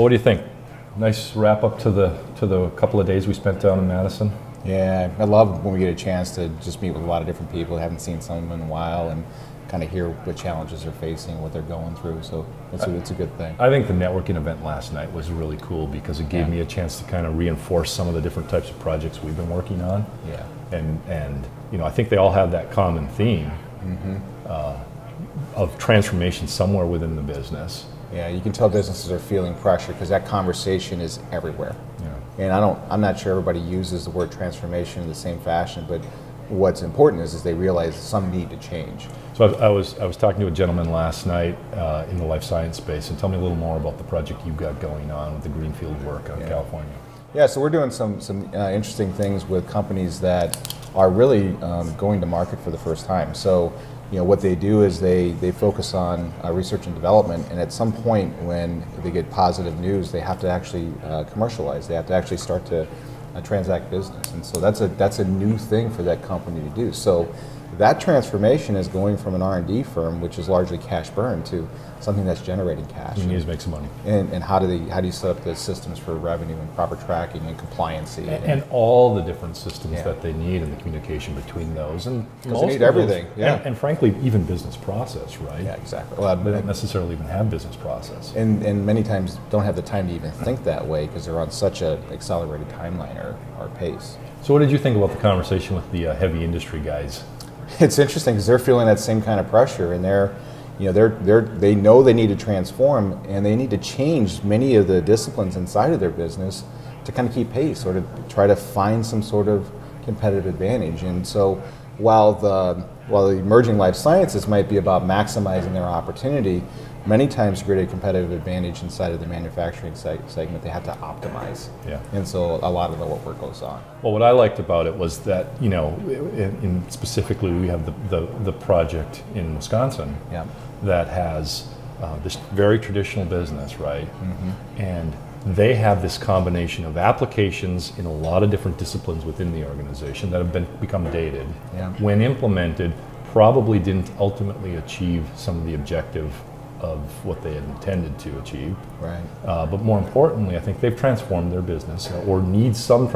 Well, what do you think? Nice wrap up to the couple of days we spent down in Madison. Yeah, I love when we get a chance to just meet with a lot of different people. I haven't seen some of them in a while, and kind of hear what challenges they're facing, what they're going through. So it's a good thing. I think the networking event last night was really cool because it gave me a chance to kind of reinforce some of the different types of projects we've been working on. Yeah. And you know, I think they all have that common theme of transformation somewhere within the business. Yeah, you can tell businesses are feeling pressure because that conversation is everywhere. Yeah. And I'm not sure everybody uses the word transformation in the same fashion, but what's important is they realize some need to change. So I was talking to a gentleman last night in the life science space, and tell me a little more about the project you've got going on with the greenfield work out in California. Yeah, so we're doing some interesting things with companies that are really going to market for the first time. So, you know, what they do is they focus on research and development, and at some point when they get positive news, they have to actually commercialize. They have to actually start to transact business, and so that's a new thing for that company to do. So that transformation is going from an R&D firm, which is largely cash burn, to something that's generating cash. You need to make some money. And how do you set up the systems for revenue and proper tracking and compliancy and all the different systems that they need and the communication between those, and because they need everything. And frankly, even business process, right? Yeah, exactly. Well, they don't necessarily even have business process, and many times don't have the time to even think that way because they're on such an accelerated timeline or pace. So, what did you think about the conversation with the heavy industry guys? It's interesting because they're feeling that same kind of pressure, and they know they need to transform, and they need to change many of the disciplines inside of their business to kind of keep pace or to try to find some sort of competitive advantage. And so while the emerging life sciences might be about maximizing their opportunity, many times to create a competitive advantage inside of the manufacturing segment, they have to optimize. Yeah. And so a lot of the work goes on. Well, what I liked about it was that, you know, specifically we have the project in Wisconsin that has this very traditional business, right? And they have this combination of applications in a lot of different disciplines within the organization that have become dated. When implemented, probably didn't ultimately achieve some of the objective of what they had intended to achieve. Right. But more importantly, I think they've transformed their business or need some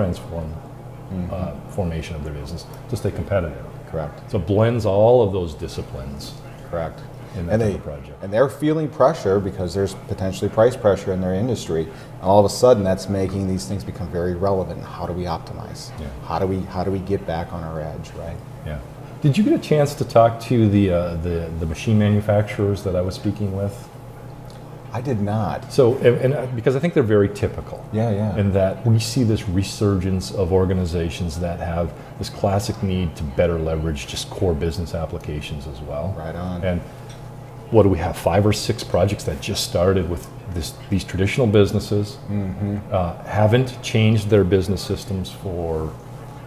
formation of their business to stay competitive. Correct. So it blends all of those disciplines. Correct. In that project. And they're feeling pressure because there's potentially price pressure in their industry. And all of a sudden that's making these things become very relevant. How do we optimize? Yeah. How do we get back on our edge, right? Yeah. Did you get a chance to talk to the machine manufacturers that I was speaking with? I did not. So, and because I think they're very typical. Yeah. And that we see this resurgence of organizations that have this classic need to better leverage just core business applications as well. Right on. And what do we have? 5 or 6 projects that just started with these traditional businesses, haven't changed their business systems for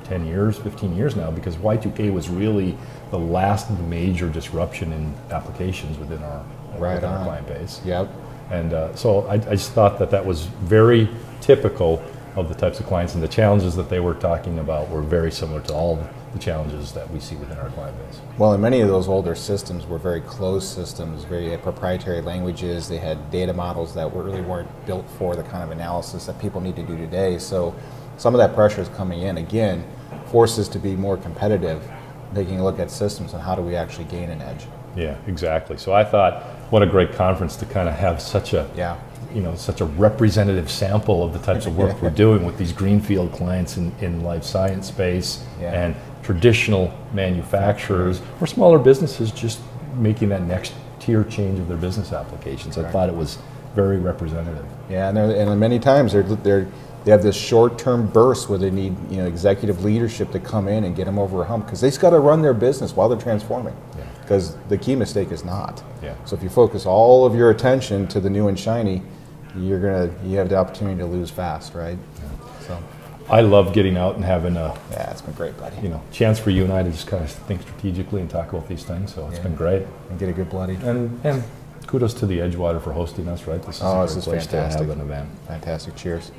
10 years, 15 years now, because Y2K was really the last major disruption in applications within our client base. Yep. And so I just thought that was very typical of the types of clients, and the challenges that they were talking about were very similar to all the challenges that we see within our client base. Well, and many of those older systems were very closed systems, very proprietary languages. They had data models that really weren't built for the kind of analysis that people need to do today. So some of that pressure is coming in. Again, forces to be more competitive, taking a look at systems and how do we actually gain an edge. Yeah, exactly. So I thought, what a great conference to kind of have such a such a representative sample of the types of work we're doing with these greenfield clients in life science space and traditional manufacturers or smaller businesses just making that next tier change of their business applications. Correct. I thought it was very representative. Yeah, and many times they have this short-term burst where they need executive leadership to come in and get them over a hump because they've got to run their business while they're transforming. Because the key mistake is not. So if you focus all of your attention to the new and shiny, you have the opportunity to lose fast, right? So I love getting out and having it's been great, buddy. Chance for you and I to just kind of think strategically and talk about these things. So it's been great. And get a good bloody. And kudos to the Edgewater for hosting us, right? This is a great place to have an event. Fantastic. Cheers.